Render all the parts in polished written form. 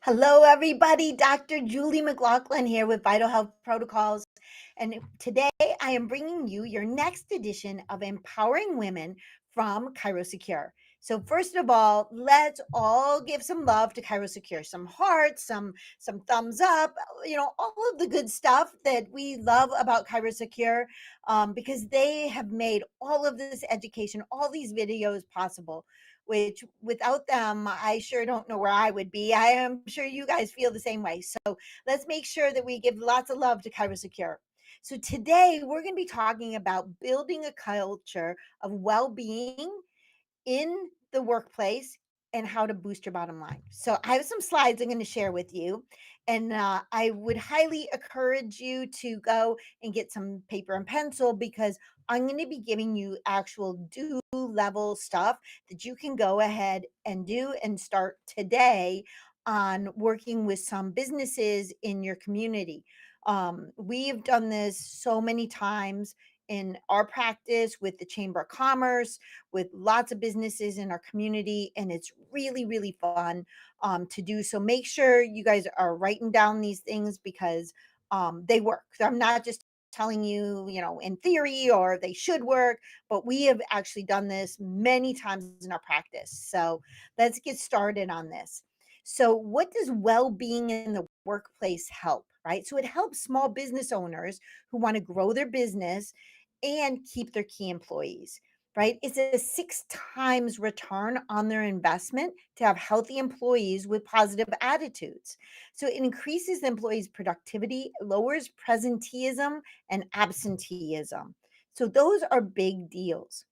Hello, everybody. Dr. Julie McLaughlin here with Vital Health Protocols. And today I am bringing you your next edition of Empowering Women from ChiroSecure. So first of all, let's all give some love to ChiroSecure, some hearts, some thumbs up, all of the good stuff that we love about ChiroSecure, because they have made all of this education, all these videos possible, which without them, I sure don't know where I would be. I am sure you guys feel the same way. So let's make sure that we give lots of love to ChiroSecure. So today we're going to be talking about building a culture of well-being in the workplace and how to boost your bottom line. So I have some slides I'm going to share with you, and I would highly encourage you to go and get some paper and pencil because I'm going to be giving you actual do level stuff that you can go ahead and do and start today on working with some businesses in your community. We've done this so many times in our practice with the Chamber of Commerce, with lots of businesses in our community, and it's really, really fun to do. So make sure you guys are writing down these things because they work. So I'm not just telling you, in theory or they should work, but we have actually done this many times in our practice. So let's get started on this. So, what does well being in the workplace help? Right. So, it helps small business owners who want to grow their business and keep their key employees, right? It's a six times return on their investment to have healthy employees with positive attitudes. So it increases the employees' productivity, lowers presenteeism and absenteeism. So those are big deals.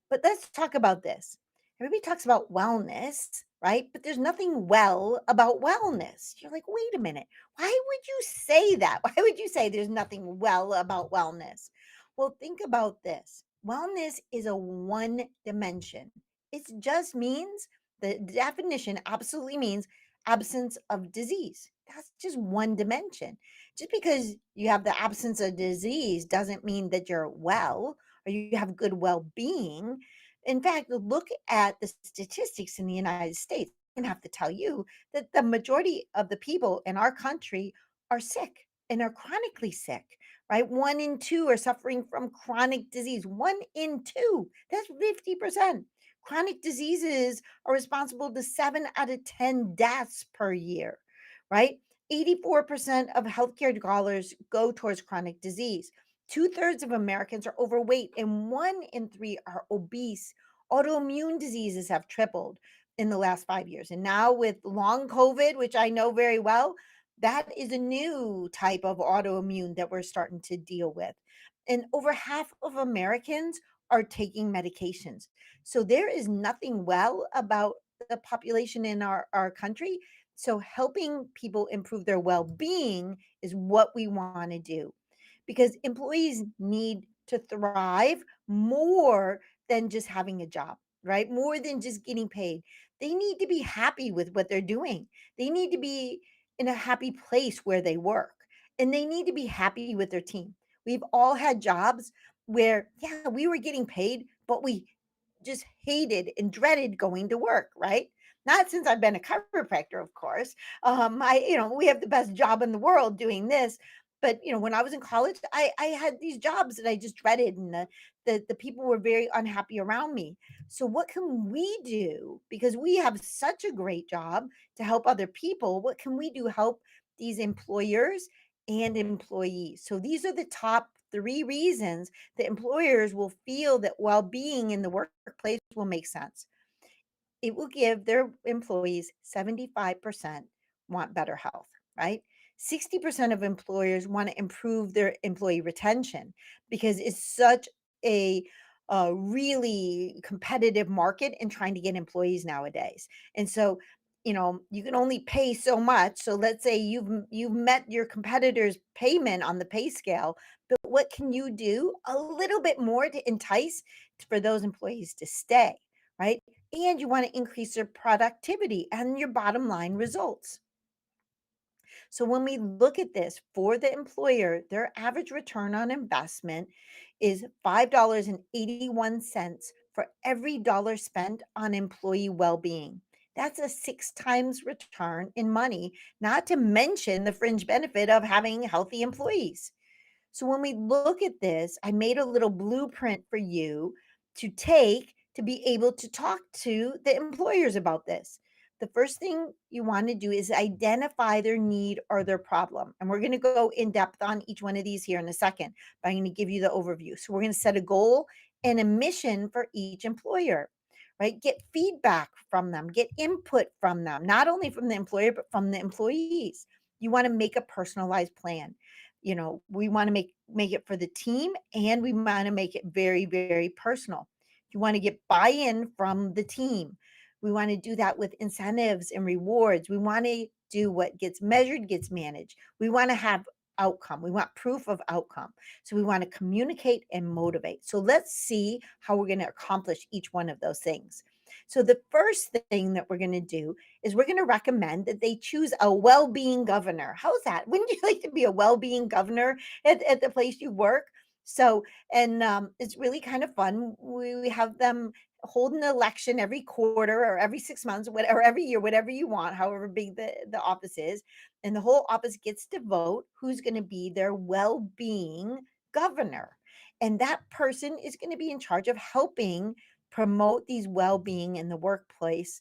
But let's talk about this. Everybody talks about wellness, right? But there's nothing well about wellness. You're like, wait a minute. Why would you say that? Why would you say there's nothing well about wellness? Well, think about this. Wellness is a one dimension. It just means the definition absolutely means absence of disease. That's just one dimension. Just because you have the absence of disease doesn't mean that you're well or you have good well being. In fact, look at the statistics in the United States. I have to tell you that the majority of the people in our country are sick and are chronically sick, right? One in two are suffering from chronic disease. One in two, that's 50%. Chronic diseases are responsible to 7 out of 10 deaths per year, right? 84% of healthcare dollars go towards chronic disease. Two-thirds of Americans are overweight, and one in three are obese. Autoimmune diseases have tripled in the last 5 years. And now, with long COVID, which I know very well, that is a new type of autoimmune that we're starting to deal with. And over half of Americans are taking medications. So there is nothing well about the population in our country. So helping people improve their well being is what we want to do because employees need to thrive more than just having a job, right? More than just getting paid. They need to be happy with what they're doing. They need to be in a happy place where they work and they need to be happy with their team. We've all had jobs where, yeah, we were getting paid, but we just hated and dreaded going to work, right? Not since I've been a chiropractor, of course. We have the best job in the world doing this. But when I was in college, I had these jobs that I just dreaded, and the people were very unhappy around me. So what can we do? Because we have such a great job to help other people. What can we do to help these employers and employees? So these are the top three reasons that employers will feel that well-being in the workplace will make sense. It will give their employees 75% want better health, right? 60% of employers want to improve their employee retention because it's such a really competitive market in trying to get employees nowadays. And so, you can only pay so much. So let's say you've met your competitors' payment on the pay scale, but what can you do a little bit more to entice for those employees to stay, right? And you want to increase your productivity and your bottom line results. So when we look at this for the employer, their average return on investment is $5.81 for every dollar spent on employee well-being. That's a 6 times return in money, not to mention the fringe benefit of having healthy employees. So when we look at this, I made a little blueprint for you to take to be able to talk to the employers about this. The first thing you want to do is identify their need or their problem. And we're going to go in depth on each one of these here in a second, but I'm going to give you the overview. So we're going to set a goal and a mission for each employer, right? Get feedback from them, get input from them, not only from the employer, but from the employees. You want to make a personalized plan. We want to make it for the team, and we want to make it very, very personal. You want to get buy-in from the team. We want to do that with incentives and rewards. We want to do what gets measured gets managed. We want to have outcome. We want proof of outcome. So we want to communicate and motivate. So let's see how we're going to accomplish each one of those things. So the first thing that we're going to do is we're going to recommend that they choose a well-being governor. How's that? Wouldn't you like to be a well-being governor at the place you work? So, and it's really kind of fun. We have them hold an election every quarter or every 6 months, whatever, every year, whatever you want, however big the office is. And the whole office gets to vote who's going to be their well-being governor. And that person is going to be in charge of helping promote these well-being in the workplace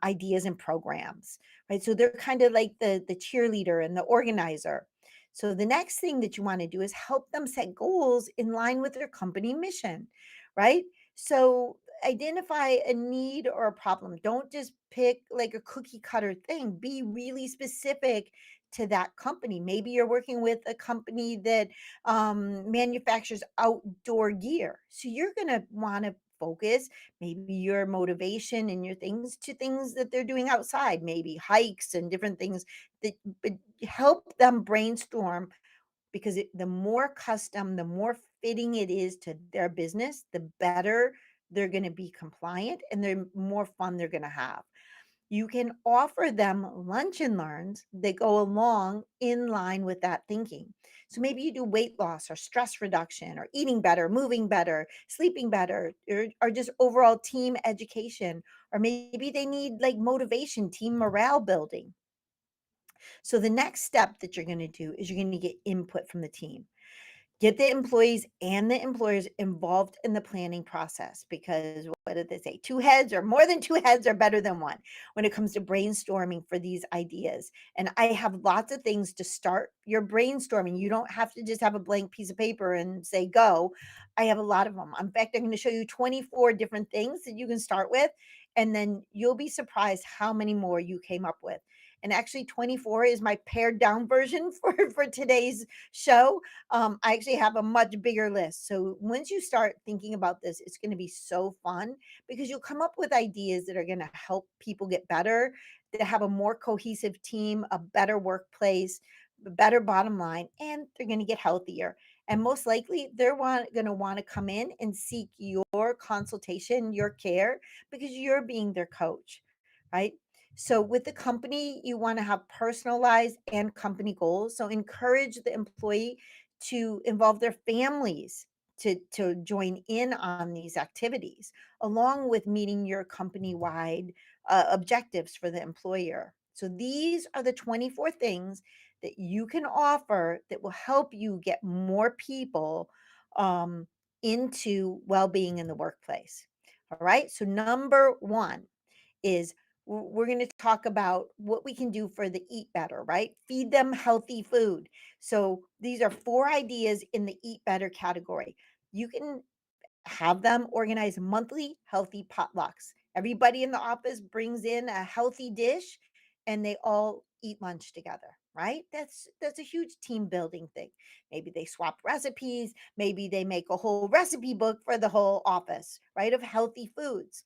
ideas and programs, right? So they're kind of like the cheerleader and the organizer. So the next thing that you want to do is help them set goals in line with their company mission, right? So identify a need or a problem. Don't just pick like a cookie cutter thing. Be really specific to that company. Maybe you're working with a company that manufactures outdoor gear. So you're going to want to focus maybe your motivation and your things to things that they're doing outside, maybe hikes and different things that but help them brainstorm because the more custom, the more fitting it is to their business, the better they're going to be compliant and the more fun they're going to have. You can offer them lunch and learns that go along in line with that thinking. So maybe you do weight loss or stress reduction or eating better, moving better, sleeping better, or just overall team education. Or maybe they need like motivation, team morale building. So the next step that you're going to do is you're going to get input from the team. Get the employees and the employers involved in the planning process because what did they say? Two heads or more than two heads are better than one when it comes to brainstorming for these ideas. And I have lots of things to start your brainstorming. You don't have to just have a blank piece of paper and say go. I have a lot of them. In fact, I'm going to show you 24 different things that you can start with, and then you'll be surprised how many more you came up with. And actually, 24 is my pared down version for today's show. I actually have a much bigger list. So once you start thinking about this, it's going to be so fun because you'll come up with ideas that are going to help people get better, to have a more cohesive team, a better workplace, a better bottom line, and they're going to get healthier. And most likely, they're going to want to come in and seek your consultation, your care, because you're being their coach, right? So with the company, you want to have personalized and company goals. So encourage the employee to involve their families to join in on these activities, along with meeting your company wide objectives for the employer. So these are the 24 things that you can offer that will help you get more people um, into well being in the workplace. All right. So, number one is we're going to talk about what we can do for the eat better, right? Feed them healthy food. So these are 4 ideas in the eat better category. You can have them organize monthly healthy potlucks. Everybody in the office brings in a healthy dish and they all eat lunch together, right? That's a huge team building thing. Maybe they swap recipes, maybe they make a whole recipe book for the whole office, right? Of healthy foods.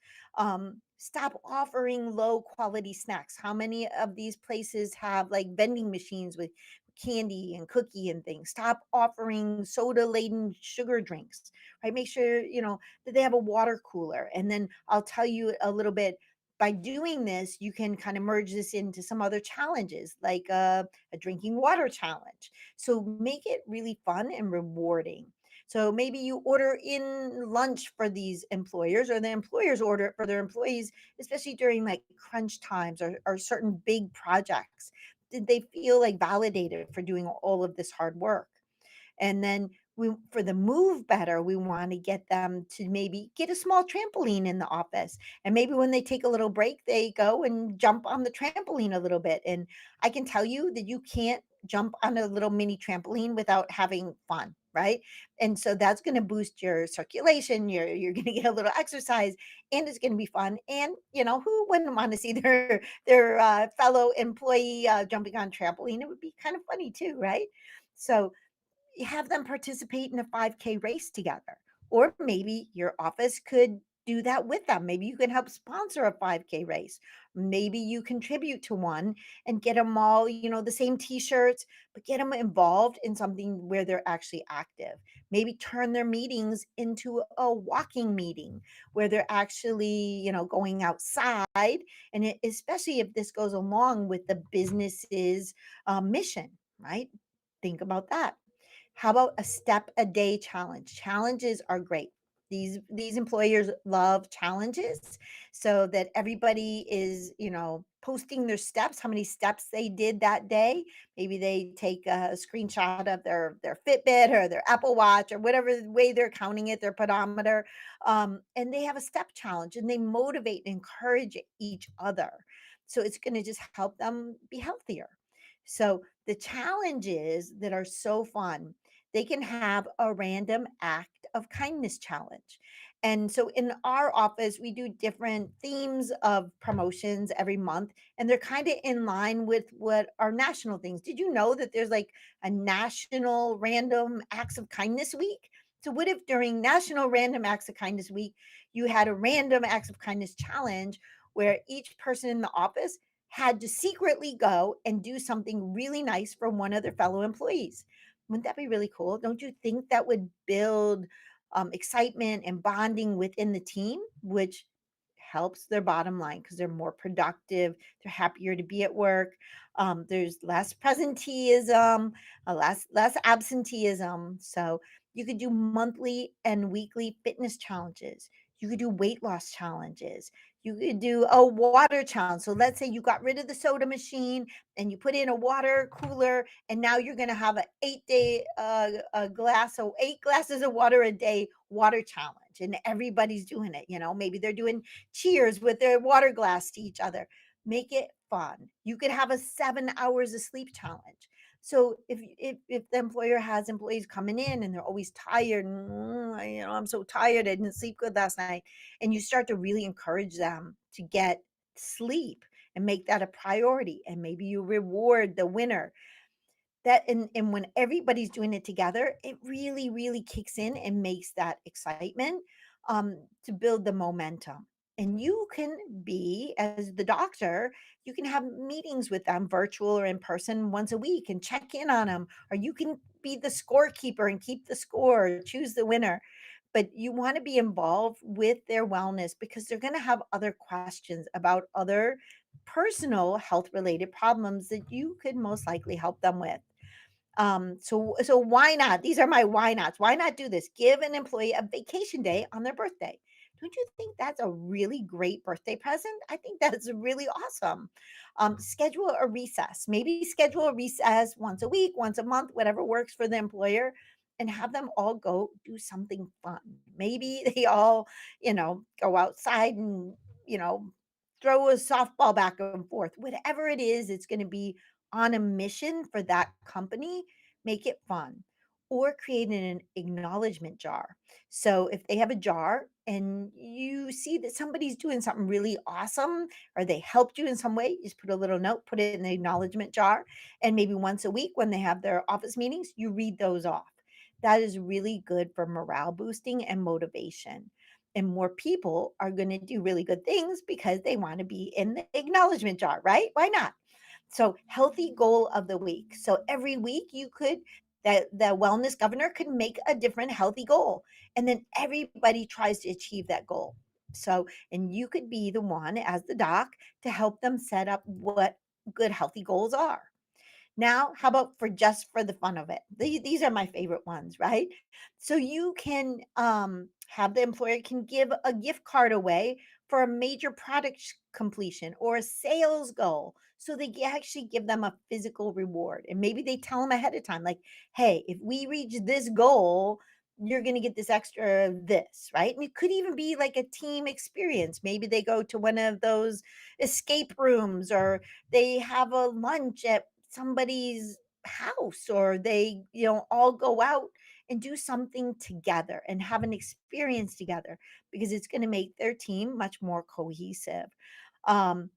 Stop offering low quality snacks. How many of these places have like vending machines with candy and cookie and things? Stop offering soda laden sugar drinks, right? Make sure, that they have a water cooler. And then I'll tell you a little bit by doing this, you can kind of merge this into some other challenges like a drinking water challenge. So make it really fun and rewarding. So maybe you order in lunch for these employers, or the employers order it for their employees, especially during like crunch times or certain big projects. Did they feel like validated for doing all of this hard work? And then we for the move better, we want to get them to maybe get a small trampoline in the office. And maybe when they take a little break, they go and jump on the trampoline a little bit. And I can tell you that you can't jump on a little mini trampoline without having fun, right? And so that's going to boost your circulation, you're going to get a little exercise, and it's going to be fun. And who wouldn't want to see their fellow employee jumping on trampoline? It would be kind of funny too, right? So you have them participate in a 5K race together. Or maybe your office could do that with them. Maybe you can help sponsor a 5K race. Maybe you contribute to one and get them all, the same t-shirts, but get them involved in something where they're actually active. Maybe turn their meetings into a walking meeting where they're actually, going outside. And especially if this goes along with the business's mission, right? Think about that. How about a step a day challenge? Challenges are great. These employers love challenges so that everybody is, posting their steps, how many steps they did that day. Maybe they take a screenshot of their Fitbit or their Apple Watch or whatever way they're counting it, their pedometer. And they have a step challenge and they motivate and encourage each other. So it's going to just help them be healthier. So the challenges that are so fun, they can have a random act of kindness challenge. And so in our office, we do different themes of promotions every month, and they're kind of in line with what our national things. Did you know that there's like a national random acts of kindness week? So what if during National Random Acts of Kindness week, you had a random acts of kindness challenge where each person in the office had to secretly go and do something really nice for one of their fellow employees? Wouldn't that be really cool? Don't you think that would build excitement and bonding within the team, which helps their bottom line because they're more productive, they're happier to be at work. There's less presenteeism, less absenteeism. So you could do monthly and weekly fitness challenges. You could do weight loss challenges. You could do a water challenge. So let's say you got rid of the soda machine and you put in a water cooler, and now you're going to have an 8 day a glass, so 8 glasses of water a day water challenge, and everybody's doing it. Maybe they're doing cheers with their water glass to each other. Make it fun. You could have a 7 hours of sleep challenge. So if the employer has employees coming in and they're always tired, I'm so tired, I didn't sleep good last night, and you start to really encourage them to get sleep and make that a priority, and maybe you reward the winner. And when everybody's doing it together, it really, really kicks in and makes that excitement to build the momentum. And you can be, as the doctor, you can have meetings with them, virtual or in person, once a week and check in on them. Or you can be the scorekeeper and keep the score, choose the winner. But you want to be involved with their wellness because they're going to have other questions about other personal health related problems that you could most likely help them with. So why not? These are my why nots. Why not do this? Give an employee a vacation day on their birthday. Don't you think that's a really great birthday present? I think that's really awesome. Schedule a recess. Maybe schedule a recess once a week, once a month, whatever works for the employer, and have them all go do something fun. Maybe they all, go outside and, you know, throw a softball back and forth. Whatever it is, it's going to be on a mission for that company. Make it fun, or create an acknowledgement jar. So if they have a jar and you see that somebody's doing something really awesome or they helped you in some way, just put a little note, put it in the acknowledgement jar. And maybe once a week when they have their office meetings, you read those off. That is really good for morale boosting and motivation. And more people are going to do really good things because they want to be in the acknowledgement jar, right? Why not? So, healthy goal of the week. So, every week you could, the wellness governor could make a different healthy goal. And then everybody tries to achieve that goal. So, and you could be the one as the doc to help them set up what good healthy goals are. Now, how about for just for the fun of it? These are my favorite ones, right? So you can have the employer can give a gift card away for a major product completion or a sales goal. So they actually give them a physical reward. And maybe they tell them ahead of time, like, hey, if we reach this goal, you're going to get this extra this, right? And it could even be like a team experience. Maybe they go to one of those escape rooms, or they have a lunch at somebody's house, or they, all go out and do something together and have an experience together, because it's going to make their team much more cohesive. Um,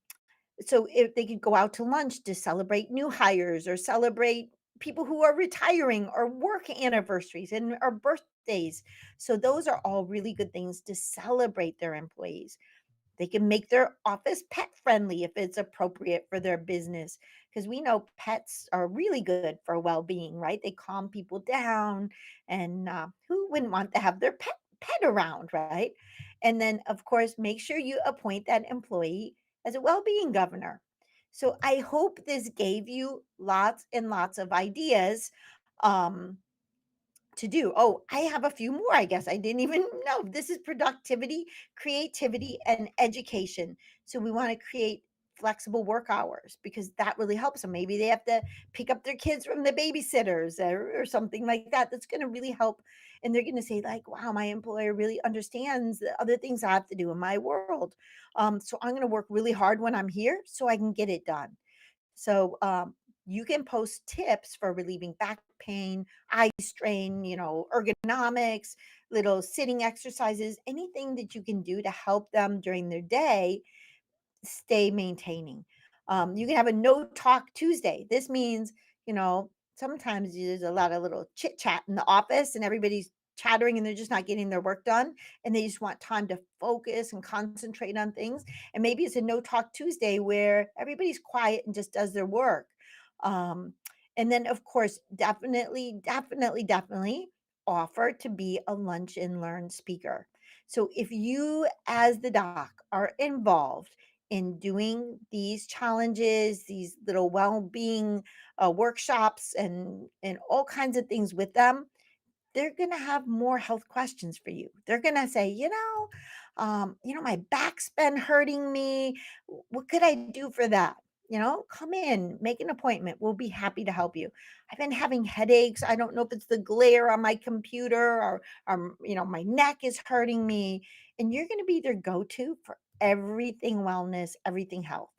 so if they could go out to lunch to celebrate new hires or celebrate people who are retiring or work anniversaries and or birthdays. So those are all really good things to celebrate their employees. They can make their office pet friendly if it's appropriate for their business, because we know pets are really good for well-being, right? They calm people down, and who wouldn't want to have their pet around, right? And then, of course, make sure you appoint that employee as a well-being governor. So I hope this gave you lots and lots of ideas. Um, to do. Oh, I have a few more, I guess. I didn't even know. This is productivity, creativity, and education. So we want to create flexible work hours, because that really helps them. Maybe they have to pick up their kids from the babysitters, or something like that. That's going to really help. And they're going to say, like, wow, my employer really understands the other things I have to do in my world. So I'm going to work really hard when I'm here so I can get it done. So you can post tips for relieving back pain, eye strain, ergonomics, little sitting exercises, anything that you can do to help them during their day stay maintaining. You can have a no talk Tuesday. This means, sometimes there's a lot of little chit chat in the office and everybody's chattering and they're just not getting their work done, and they just want time to focus and concentrate on things. And maybe it's a no talk Tuesday where everybody's quiet and just does their work. Um, and then, of course, definitely, definitely, definitely offer to be a lunch and learn speaker. So if you, as the doc, are involved in doing these challenges, these little well-being workshops, and all kinds of things with them, they're going to have more health questions for you. They're going to say, my back's been hurting me. What could I do for that? Come in, make an appointment. We'll be happy to help you. I've been having headaches. I don't know if it's the glare on my computer, or my neck is hurting me. And you're going to be their go-to for everything wellness, everything health.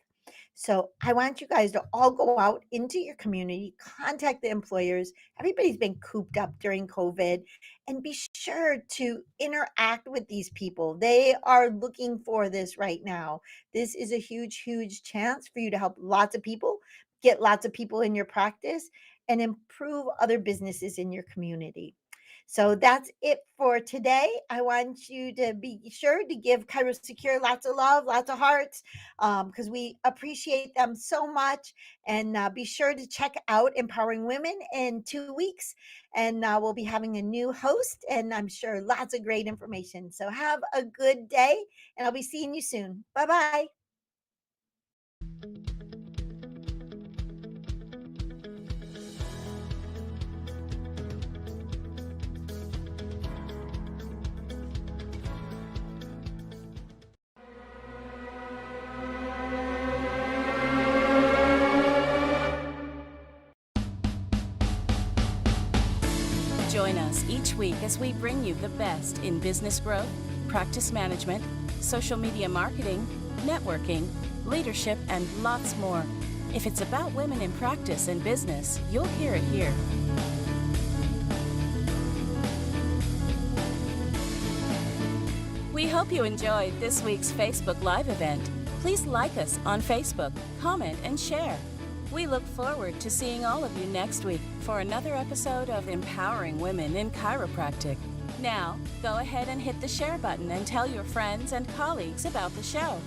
So I want you guys to all go out into your community, contact the employers. Everybody's been cooped up during COVID, and be sure to interact with these people. They are looking for this right now. This is a huge, huge chance for you to help lots of people, get lots of people in your practice, and improve other businesses in your community. So that's it for today. I want you to be sure to give Kairos Secure lots of love, lots of hearts, because we appreciate them so much. And be sure to check out Empowering Women in 2 weeks. And we'll be having a new host, and I'm sure lots of great information. So have a good day, and I'll be seeing you soon. Bye bye. Join us each week as we bring you the best in business growth, practice management, social media marketing, networking, leadership, and lots more. If it's about women in practice and business, you'll hear it here. We hope you enjoyed this week's Facebook Live event. Please like us on Facebook, comment, and share. We look forward to seeing all of you next week for another episode of Empowering Women in Chiropractic. Now, go ahead and hit the share button and tell your friends and colleagues about the show.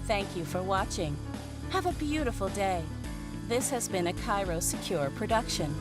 Thank you for watching. Have a beautiful day. This has been a Kairos Secure production.